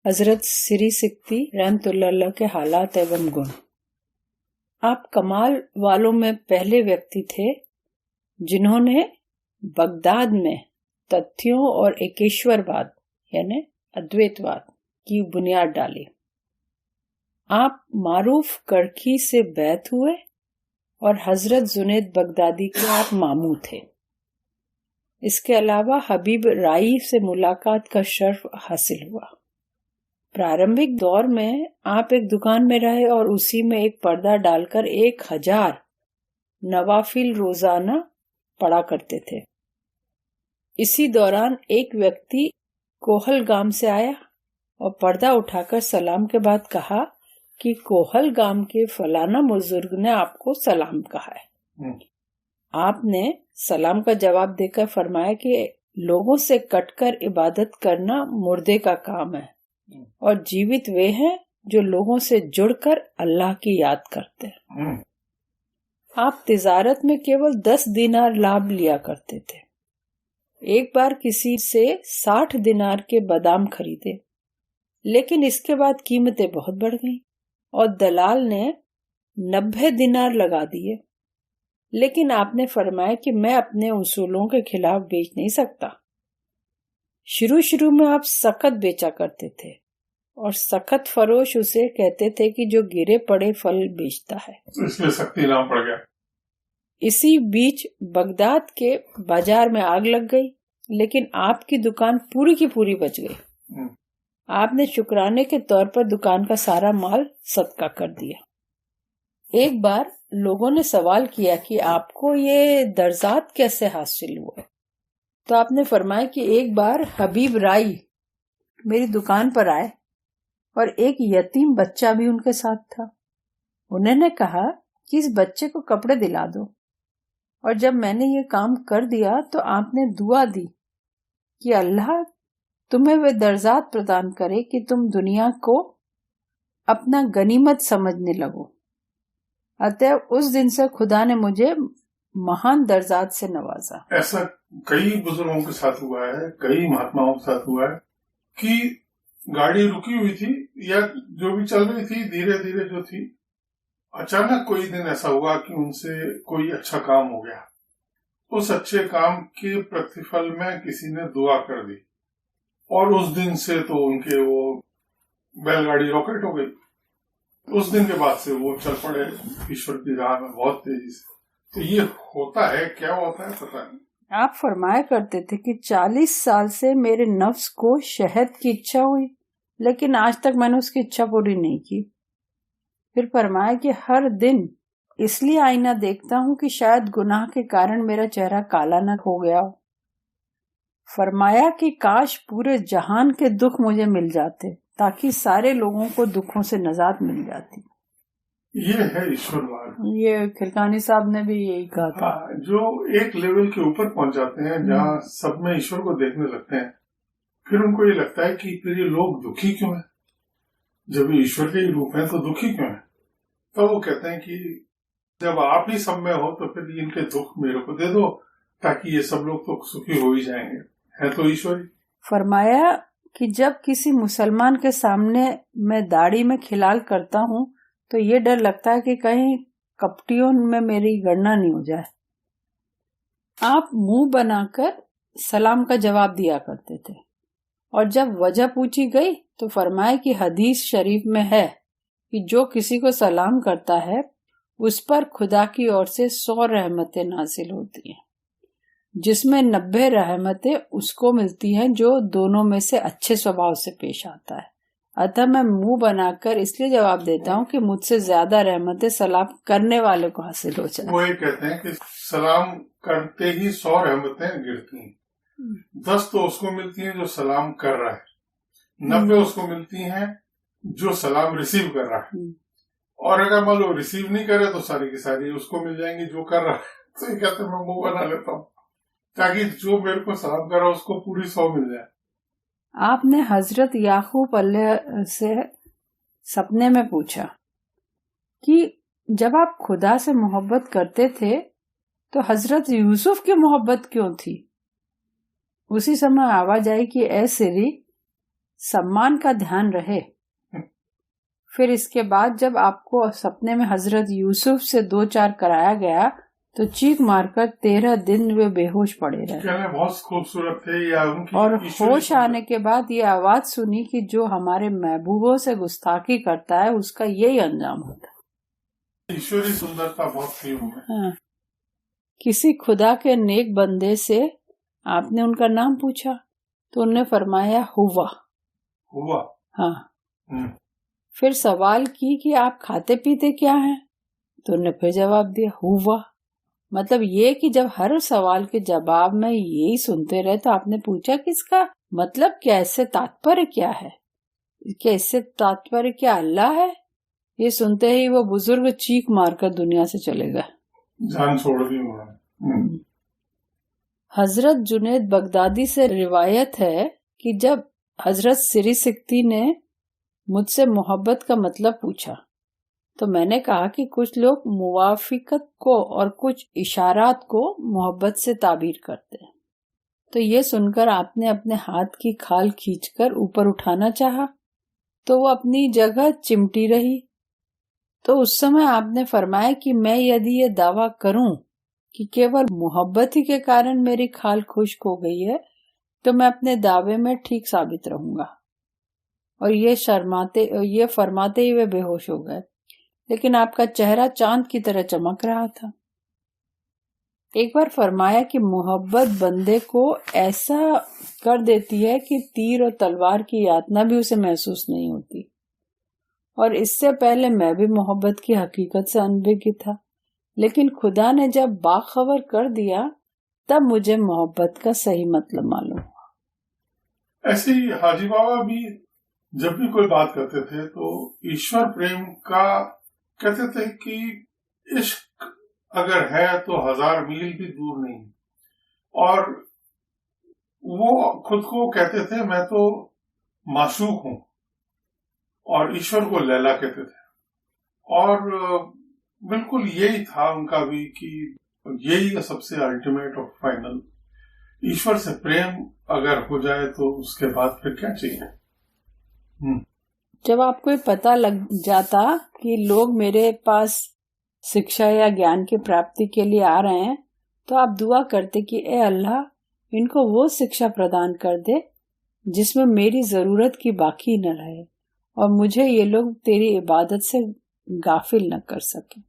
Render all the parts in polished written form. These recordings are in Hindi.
हजरत सिरी सिक्ती रहमतुल्लाह के हालात एवं गुण। आप कमाल वालों में पहले व्यक्ति थे जिन्होंने बगदाद में तथ्यों और एकेश्वरवाद यानी अद्वैतवाद की बुनियाद डाली। आप मारूफ करखी से बैत हुए और हजरत जुनैद बगदादी के आप मामू थे। इसके अलावा हबीब राई से मुलाकात का शर्फ हासिल हुआ। प्रारंभिक दौर में आप एक दुकान में रहे और उसी में एक पर्दा डालकर 1000 नवाफिल रोजाना पढ़ा करते थे। इसी दौरान एक व्यक्ति कोहलगाम से आया और पर्दा उठाकर सलाम के बाद कहा कि कोहलगाम के फलाना बुजुर्ग ने आपको सलाम कहा है। आपने सलाम का जवाब देकर फरमाया कि लोगों से कटकर इबादत करना मुर्दे का काम है और जीवित वे हैं जो लोगों से जुड़कर अल्लाह की याद करते हैं। आप तिजारत में केवल 10 दिनार लाभ लिया करते थे। एक बार किसी से 60 दिनार के बादाम खरीदे, लेकिन इसके बाद कीमतें बहुत बढ़ गईं और दलाल ने 90 दिनार लगा दिए। लेकिन आपने फरमाया कि मैं अपने उसूलों के खिलाफ बेच नहीं सकता। शुरू में आप सख्त बेचा करते थे और सख्त फरोश उसे कहते थे कि जो गिरे पड़े फल बेचता है, इसलिए सख्ती नाम पड़ गया। इसी बीच बगदाद के बाजार में आग लग गई, लेकिन आपकी दुकान पूरी की पूरी बच गई। आपने शुक्राने के तौर पर दुकान का सारा माल सदका कर दिया। एक बार लोगों ने सवाल किया कि आपको ये दर्जात कैसे हासिल हुआ, तो आपने फरमाया कि एक बार हबीब राई मेरी दुकान पर आए और एक यतीम बच्चा भी उनके साथ था। उन्होंने कहा कि इस बच्चे को कपड़े दिला दो, और जब मैंने ये काम कर दिया तो आपने दुआ दी कि अल्लाह तुम्हें वे दर्जात प्रदान करे कि तुम दुनिया को अपना गनीमत समझने लगो। अतः उस दिन से खुदा ने मुझे महान दर्जात से नवाजा। ऐसा कई बुजुर्गों के साथ हुआ है, कई महात्माओं के साथ हुआ है कि गाड़ी रुकी हुई थी या जो भी चल रही थी धीरे धीरे जो थी, अचानक कोई दिन ऐसा हुआ कि उनसे कोई अच्छा काम हो गया। उस अच्छे काम के प्रतिफल में किसी ने दुआ कर दी और उस दिन से तो उनके वो बैलगाड़ी रॉकेट हो गई। उस दिन के बाद से वो चल पड़े ईश्वर की राह में बहुत तेजी से। तो ये होता है, क्या होता है पता नहीं। आप फरमाया करते थे कि 40 साल से मेरे नफ्स को शहद की इच्छा हुई, लेकिन आज तक मैंने उसकी इच्छा पूरी नहीं की। फिर फरमाया कि हर दिन इसलिए आईना देखता हूँ कि शायद गुनाह के कारण मेरा चेहरा काला न हो गया हो। फरमाया कि काश पूरे जहान के दुख मुझे मिल जाते ताकि सारे लोगों को दुखों से निजात मिल जाती। ये है ईश्वरवाद। ये खिलकानी साहब ने भी यही कहा था। जो एक लेवल के ऊपर पहुंच जाते हैं जहाँ सब में ईश्वर को देखने लगते हैं, फिर उनको ये लगता है कि फिर ये लोग दुखी क्यों हैं, जब ईश्वर के ही रूप हैं तो दुखी क्यों हैं। तो वो कहते हैं कि जब आप ही सब में हो तो फिर इनके दुख मेरे को दे दो ताकि ये सब लोग तो सुखी हो ही जाएंगे, है तो ईश्वर ही। फरमाया कि जब किसी मुसलमान के सामने मैं दाढ़ी में खिलाल करता हूँ तो ये डर लगता है कि कहीं कपटियों में मेरी गणना नहीं हो जाए। आप मुंह बनाकर सलाम का जवाब दिया करते थे, और जब वजह पूछी गई तो फरमाया कि हदीस शरीफ में है कि जो किसी को सलाम करता है उस पर खुदा की ओर से 100 रहमतें नाजिल होती हैं, जिसमें 90 रहमतें उसको मिलती हैं जो दोनों में से अच्छे स्वभाव से पेश आता है। अतः मैं मुंह बनाकर इसलिए जवाब देता हूँ कि मुझसे ज्यादा रहमतें सलाम करने वाले को हासिल हो जाए। वो ये कहते हैं कि सलाम करते ही 100 रहमतें गिरती हैं। 10 तो उसको मिलती हैं जो सलाम कर रहा है, 90 उसको मिलती हैं जो सलाम रिसीव कर रहा है, और अगर मान लो रिसीव नहीं करे तो सारी की सारी उसको मिल जाएंगी जो कर रहा है। तो ये कहते हैं मैं मुंह बना लेता हूँ ताकि जो मेरे को सलाम कर रहा है उसको पूरी 100 मिल जाए। आपने हजरत याकूब अलैह से सपने में पूछा कि जब आप खुदा से मोहब्बत करते थे तो हजरत यूसुफ की मोहब्बत क्यों थी। उसी समय आवाज आई कि ए सिरी, सम्मान का ध्यान रहे। फिर इसके बाद जब आपको सपने में हजरत यूसुफ से 2-4 कराया गया तो चीख मारकर 13 दिन वे बेहोश पड़े रहे। बहुत खूबसूरत थे या उनकी और होश आने के बाद ये आवाज सुनी कि जो हमारे महबूबों से गुस्ताखी करता है उसका यही अंजाम होता है। ईश्वरी सुंदरता बहुत थी उनमें। हाँ। किसी खुदा के नेक बंदे से आपने उनका नाम पूछा तो उन्होंने फरमाया हुआ। हाँ। फिर सवाल की कि आप खाते पीते क्या हैं, तो उन्होंने फिर जवाब दिया हुआ। मतलब ये कि जब हर सवाल के जवाब में यही सुनते रहे तो आपने पूछा कि इसका मतलब क्या, इससे तात्पर्य क्या है, क्या इससे तात्पर्य क्या अल्लाह है? ये सुनते ही वो बुजुर्ग चीख मारकर दुनिया से चले गए, जान छोड़ दी उन्होंने। हजरत जुनैद बगदादी से रिवायत है कि जब हजरत सिरी सिक्ती ने मुझसे मोहब्बत का मतलब पूछा तो मैंने कहा कि कुछ लोग मुवाफिकत को और कुछ इशारात को मोहब्बत से ताबीर करते हैं। तो ये सुनकर आपने अपने हाथ की खाल खींचकर ऊपर उठाना चाहा तो वो अपनी जगह चिमटी रही। तो उस समय आपने फरमाया कि मैं यदि ये दावा करूं कि केवल मोहब्बत ही के कारण मेरी खाल खुश्क हो गई है तो मैं अपने दावे में ठीक साबित रहूंगा। और ये फरमाते ही वे बेहोश हो गए, लेकिन आपका चेहरा चांद की तरह चमक रहा था। एक बार फरमाया कि मोहब्बत बंदे को ऐसा कर देती है कि तीर और तलवार की यातना भी उसे महसूस नहीं होती। और इससे पहले मैं भी मोहब्बत की हकीकत से अनभिज्ञ था, लेकिन खुदा ने जब बाखबर कर दिया तब मुझे मोहब्बत का सही मतलब मालूम हुआ। ऐसे ही हाजी बाबा भी जब भी कोई बात करते थे तो ईश्वर प्रेम का कहते थे कि इश्क अगर है तो 1000 मील भी दूर नहीं। और वो खुद को कहते थे मैं तो माशूक हूं, और ईश्वर को लैला कहते थे। और बिल्कुल यही था उनका भी कि यही सबसे अल्टीमेट और फाइनल, ईश्वर से प्रेम अगर हो जाए तो उसके बाद फिर क्या चाहिए। जब आपको ये पता लग जाता कि लोग मेरे पास शिक्षा या ज्ञान की प्राप्ति के लिए आ रहे हैं तो आप दुआ करते कि ए अल्लाह इनको वो शिक्षा प्रदान कर दे जिसमें मेरी जरूरत की बाकी न रहे और मुझे ये लोग तेरी इबादत से गाफिल न कर सके।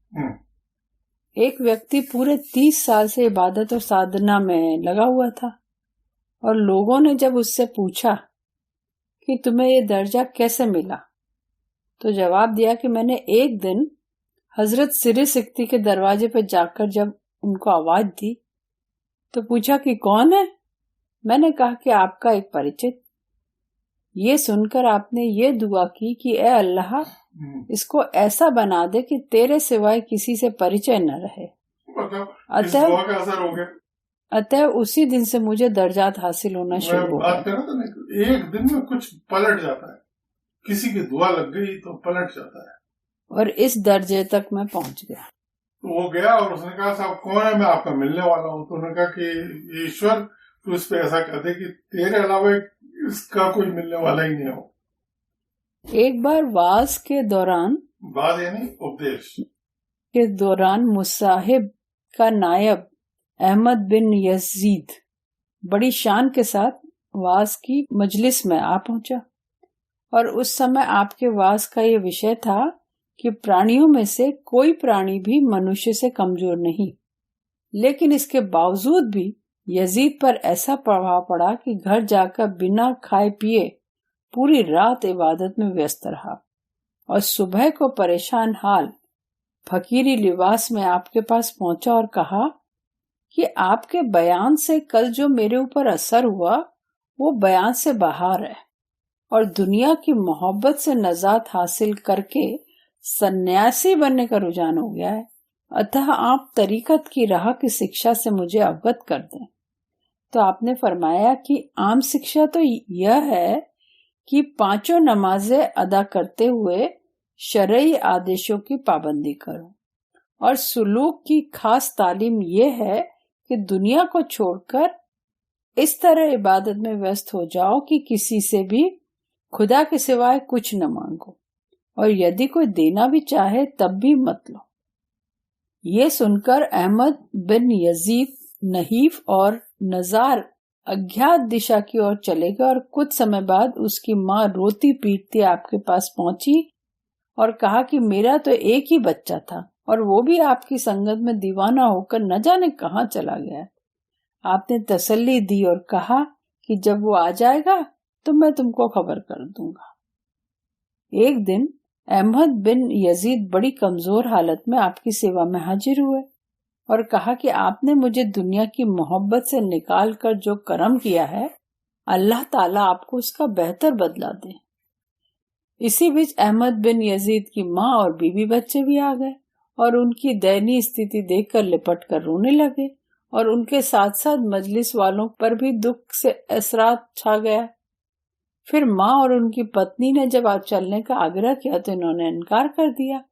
एक व्यक्ति पूरे 30 साल से इबादत और साधना में लगा हुआ था और लोगों ने जब उससे पूछा कि तुम्हें ये दर्जा कैसे मिला तो जवाब दिया कि मैंने एक दिन हजरत सिरी सिक्ती के दरवाजे पर जाकर जब उनको आवाज दी तो पूछा कि कौन है। मैंने कहा कि आपका एक परिचित। ये सुनकर आपने ये दुआ की कि ए अल्लाह इसको ऐसा बना दे कि तेरे सिवाय किसी से परिचय न रहे। अतः उसी दिन से मुझे दर्जात हासिल होना शुरू हो गया। एक दिन में कुछ पलट जाता है, किसी की दुआ लग गई तो पलट जाता है। और इस दर्जे तक मैं पहुंच गया। तो वो गया और उसने कहा साहब कौन है, मैं आपका मिलने वाला हूँ। तो उन्होंने कहा कि ईश्वर तू इस पे ऐसा कर दे कि तेरे अलावा इसका कोई मिलने वाला ही नहीं हो। एक बार वाज के दौरान, वाज यानी उपदेश के दौरान मुसाहिब का नायब अहमद बिन यजीद बड़ी शान के साथ वाज की मजलिस में आ पहुंचा और उस समय आपके वाज का ये विषय था कि प्राणियों में से कोई प्राणी भी मनुष्य से कमजोर नहीं, लेकिन इसके बावजूद भी यजीद पर ऐसा प्रभाव पड़ा कि घर जाकर बिना खाए पिए पूरी रात इबादत में व्यस्त रहा और सुबह को परेशान हाल फकीरी लिबास में आपके पास पहुंचा और कहा कि आपके बयान से कल जो मेरे ऊपर असर हुआ वो बयान से बाहर है और दुनिया की मोहब्बत से नजात हासिल करके सन्यासी बनने का रुझान हो गया है। अतः आप तरीकत की राह की शिक्षा से मुझे अवगत कर दें। तो आपने फरमाया कि आम शिक्षा तो यह है कि 5 नमाजें अदा करते हुए शरई आदेशों की पाबंदी करो और सुलूक की खास तालीम यह है कि दुनिया को छोड़कर इस तरह इबादत में व्यस्त हो जाओ कि किसी से भी खुदा के सिवाय कुछ न मांगो, और यदि कोई देना भी चाहे तब भी मत लो। ये सुनकर अहमद बिन यजीद नहीफ और नजार अज्ञात दिशा की ओर चले गए, और कुछ समय बाद उसकी माँ रोती पीटती आपके पास पहुंची और कहा कि मेरा तो एक ही बच्चा था और वो भी आपकी संगत में दीवाना होकर न जाने कहाँ चला गया। आपने तसल्ली दी और कहा कि जब वो आ जाएगा तो मैं तुमको खबर कर दूंगा। एक दिन अहमद बिन यजीद बड़ी कमजोर हालत में आपकी सेवा में हाजिर हुए और कहा कि आपने मुझे दुनिया की मोहब्बत से निकाल कर जो करम किया है, अल्लाह ताला आपको उसका बेहतर बदला दे। इसी बीच अहमद बिन यजीद की माँ और बीवी बच्चे भी आ गए और उनकी दयनीय स्थिति देखकर लिपट कर रोने लगे, और उनके साथ साथ मजलिस वालों पर भी दुख से असरात छा गया। फिर माँ और उनकी पत्नी ने जब आप चलने का आग्रह किया तो इन्होंने इनकार कर दिया,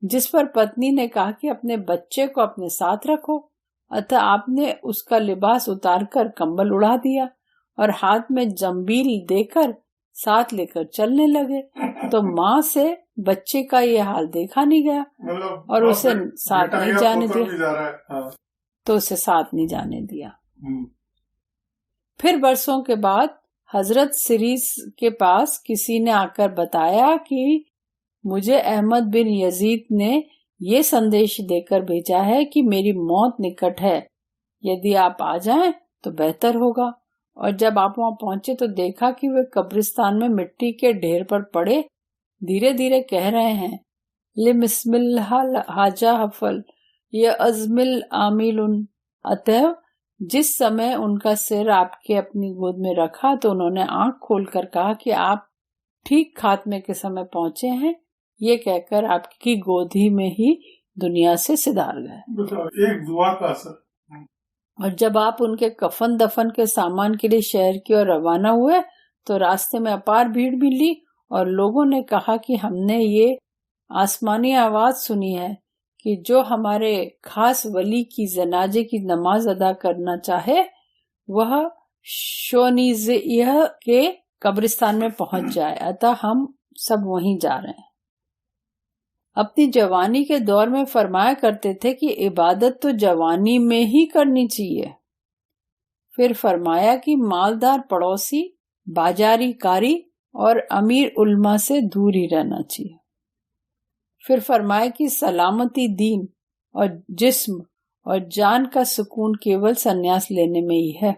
जिस पर पत्नी ने कहा कि अपने बच्चे को अपने साथ रखो। अतः आपने उसका लिबास उतारकर कंबल उड़ा दिया और हाथ में जंबील देकर साथ लेकर चलने लगे। तो माँ से बच्चे का ये हाल देखा नहीं गया और उसे साथ नहीं जाने दिया, तो उसे साथ नहीं जाने दिया। फिर बरसों के बाद हजरत सिरीस के पास किसी ने आकर बताया कि मुझे अहमद बिन यजीद ने ये संदेश देकर भेजा है कि मेरी मौत निकट है, यदि आप आ जाएं तो बेहतर होगा। और जब आप वहां पहुंचे तो देखा कि वे कब्रिस्तान में मिट्टी के ढेर पर पड़े धीरे धीरे कह रहे हैं, लिमिस्मिल हाजा हफल या अजमिल आमिलुन। अतः जिस समय उनका सिर आपके अपनी गोद में रखा तो उन्होंने आंख खोलकर कहा कि आप ठीक खात्मे के समय पहुंचे हैं। ये कहकर आपकी गोदी में ही दुनिया से सिधार गए। एक दुआ का असर। और जब आप उनके कफन दफन के सामान के लिए शहर की ओर रवाना हुए तो रास्ते में अपार भीड़ मिली और लोगों ने कहा कि हमने ये आसमानी आवाज सुनी है कि जो हमारे खास वली की जनाजे की नमाज अदा करना चाहे वह शोनीज़िया के कब्रिस्तान में पहुंच जाए। अतः हम सब वहीं जा रहे हैं। अपनी जवानी के दौर में फरमाया करते थे कि इबादत तो जवानी में ही करनी चाहिए। फिर फरमाया कि मालदार पड़ोसी, बाजारी कारी और अमीर उल्मा से दूर ही रहना चाहिए। फिर फरमाया कि सलामती दीन और जिस्म और जान का सुकून केवल संन्यास लेने में ही है।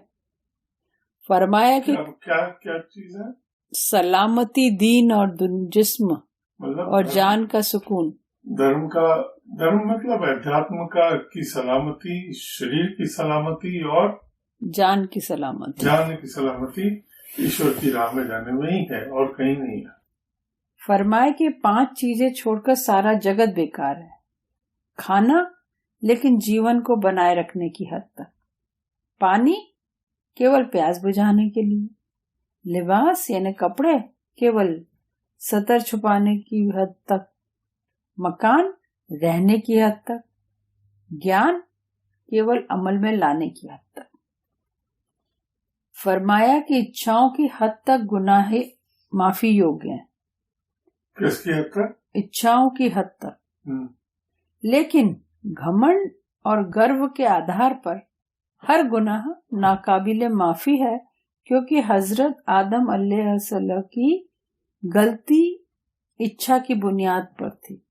फरमाया कि क्या चीज है? सलामती दीन और जिस्म और जान का सुकून। धर्म मतलब अध्यात्म की सलामती, शरीर की सलामती और जान की सलामती ईश्वर की राह में जाने में ही है और कहीं नहीं है। फरमाए कि 5 चीजें छोड़कर सारा जगत बेकार है। खाना लेकिन जीवन को बनाए रखने की हद तक, पानी केवल प्यास बुझाने के लिए, लिबास यानी कपड़े केवल सतर छुपाने की हद तक, मकान रहने की हद तक, ज्ञान केवल अमल में लाने की हद तक। फरमाया कि इच्छाओं की हद तक गुनाह माफी योग्य है। किसकी हद तक? इच्छाओं की हद तक। लेकिन घमंड और गर्व के आधार पर हर गुनाह नाकाबिले माफी है, क्योंकि हजरत आदम अलैहिस्सलाम की गलती इच्छा की बुनियाद पर थी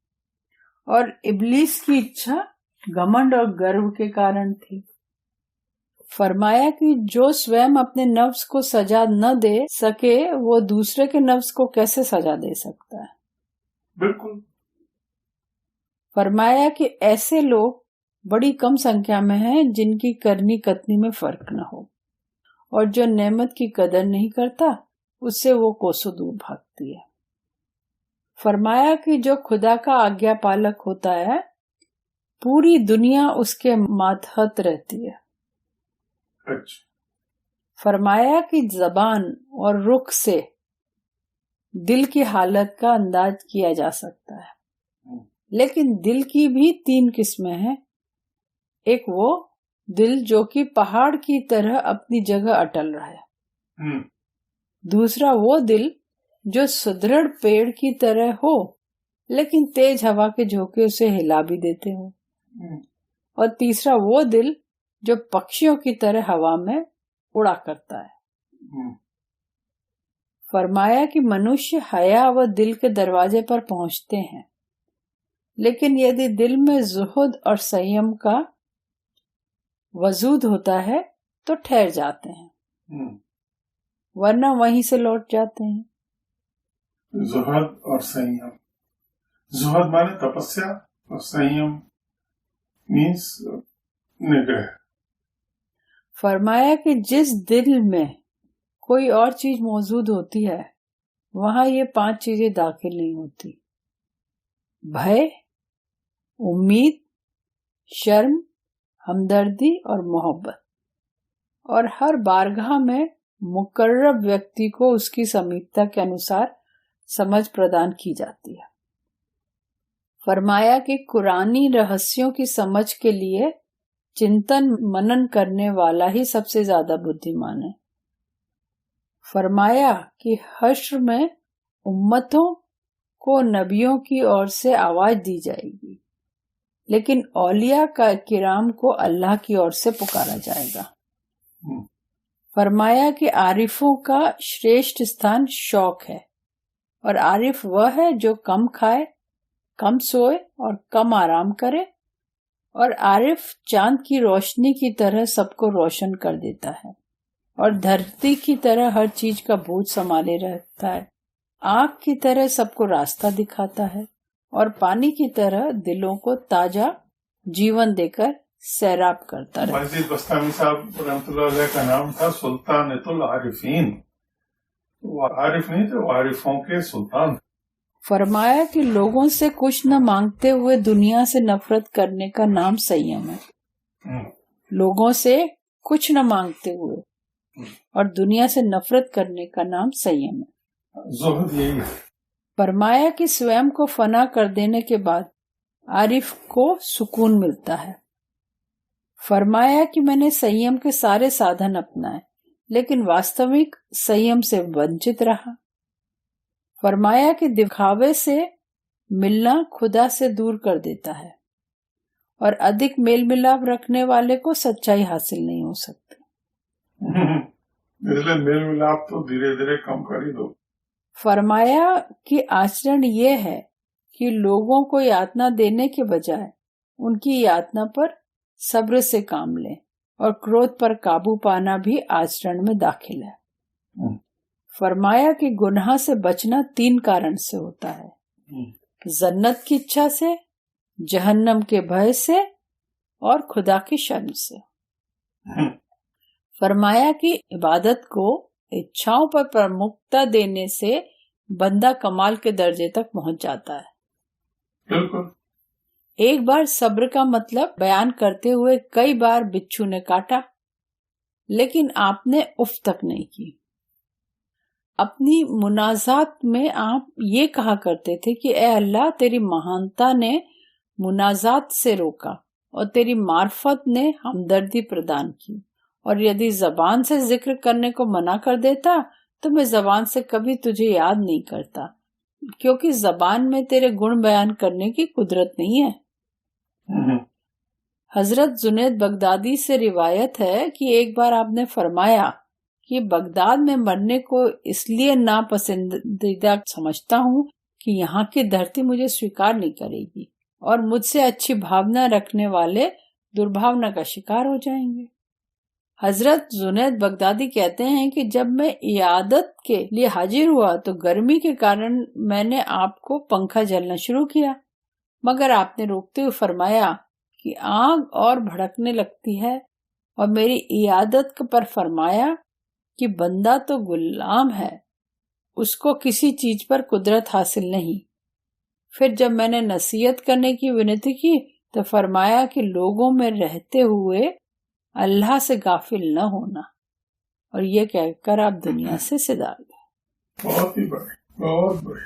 और इब्लीस की इच्छा घमंड और गर्व के कारण थी। फरमाया कि जो स्वयं अपने नफ्स को सजा न दे सके वो दूसरे के नफ्स को कैसे सजा दे सकता है। बिल्कुल। फरमाया कि ऐसे लोग बड़ी कम संख्या में हैं जिनकी करनी कतनी में फर्क न हो, और जो नेमत की कदर नहीं करता उससे वो कोसों दूर भागती है। फरमाया कि जो खुदा का आज्ञा पालक होता है पूरी दुनिया उसके मातहत रहती है। अच्छा। फरमाया कि जबान और रुख से दिल की हालत का अंदाज किया जा सकता है, लेकिन दिल की भी 3 किस्में हैं। एक वो दिल जो कि पहाड़ की तरह अपनी जगह अटल रहा है। दूसरा वो दिल जो सुदृढ़ पेड़ की तरह हो लेकिन तेज हवा के झोंके उसे हिला भी देते हो। और तीसरा वो दिल जो पक्षियों की तरह हवा में उड़ा करता है। फरमाया कि मनुष्य हया व दिल के दरवाजे पर पहुंचते हैं, लेकिन यदि दिल में जुहद और संयम का वजूद होता है तो ठहर जाते हैं, वरना वहीं से लौट जाते हैं। जुहद और संयम, जुहद माने तपस्या और संयम मीन्स निग्रह। फरमाया कि जिस दिल में कोई और चीज मौजूद होती है वहां ये 5 चीजें दाखिल नहीं होती: भय, उम्मीद, शर्म, हमदर्दी और मोहब्बत। और हर बारगाह में मुकर्रब व्यक्ति को उसकी समीपता के अनुसार समझ प्रदान की जाती है। फरमाया कि कुरानी रहस्यों की समझ के लिए चिंतन मनन करने वाला ही सबसे ज्यादा बुद्धिमान है। फरमाया कि हश्र में उम्मतों को नबियों की ओर से आवाज दी जाएगी, लेकिन औलिया का किराम को अल्लाह की ओर से पुकारा जाएगा। फरमाया कि आरिफों का श्रेष्ठ स्थान शौक है, और आरिफ वह है जो कम खाए, कम सोए और कम आराम करे। और आरिफ चांद की रोशनी की तरह सबको रोशन कर देता है, और धरती की तरह हर चीज का बोझ संभाले रहता है। आँख की तरह सबको रास्ता दिखाता है, और पानी की तरह दिलों को ताजा जीवन देकर सैराब करता है। मस्जिद बस्तामी साहब रहमतुल्लाह अलैह का नाम था सुल्तानुल आरिफीन। वो आरिफ नहीं थे, वो आरिफों के सुल्तान। फरमाया कि लोगों से कुछ न मांगते हुए दुनिया से नफरत करने का नाम संयम है। लोगों से कुछ न मांगते हुए और दुनिया से नफरत करने का नाम संयम है। ज़ुहद यही है। फरमाया कि स्वयं को फना कर देने के बाद आरिफ को सुकून मिलता है। फरमाया कि मैंने संयम के सारे साधन अपनाए, लेकिन वास्तविक संयम से वंचित रहा। फरमाया कि दिखावे से मिलना खुदा से दूर कर देता है, और अधिक मेल मिलाप रखने वाले को सच्चाई हासिल नहीं हो सकती। इसलिए मेल मिलाप तो धीरे धीरे कम कर ही दो। फरमाया कि आचरण ये है कि लोगों को यातना देने के बजाय उनकी यातना पर सब्र से काम लें, और क्रोध पर काबू पाना भी आचरण में दाखिल है। फरमाया कि गुनाह से बचना 3 कारण से होता है: जन्नत की इच्छा से, जहन्नम के भय से, और खुदा की शर्म से। फरमाया कि इबादत को इच्छाओं पर प्रमुखता देने से बंदा कमाल के दर्जे तक पहुंच जाता है। बिल्कुल। एक बार सब्र का मतलब बयान करते हुए कई बार बिच्छू ने काटा, लेकिन आपने उफ तक नहीं की। अपनी मुनाजात में आप ये कहा करते थे कि ए अल्लाह, तेरी महानता ने मुनाजात से रोका और तेरी मार्फत ने हमदर्दी प्रदान की, और यदि जबान से जिक्र करने को मना कर देता तो मैं जबान से कभी तुझे याद नहीं करता, क्योंकि जबान में तेरे गुण बयान करने की कुदरत नहीं है। हजरत जुनैद बगदादी से रिवायत है कि एक बार आपने फरमाया कि बगदाद में मरने को इसलिए नापसंदीदा समझता हूँ कि यहाँ की धरती मुझे स्वीकार नहीं करेगी, और मुझसे अच्छी भावना रखने वाले दुर्भावना का शिकार हो जाएंगे। हजरत जुनैद बगदादी कहते हैं कि जब मैं इयादत के लिए हाजिर हुआ तो गर्मी के कारण मैंने आपको पंखा झलना शुरू किया, मगर आपने रोकते हुए फरमाया कि आग और भड़कने लगती है, और मेरी इयादत पर फरमाया कि बंदा तो गुलाम है, उसको किसी चीज पर कुदरत हासिल नहीं। फिर जब मैंने नसीहत करने की विनती की तो फरमाया कि लोगों में रहते हुए अल्लाह से गाफिल न होना, और ये कहकर आप दुनिया से सिधार गए। बहुत ही बड़े, बहुत बड़े।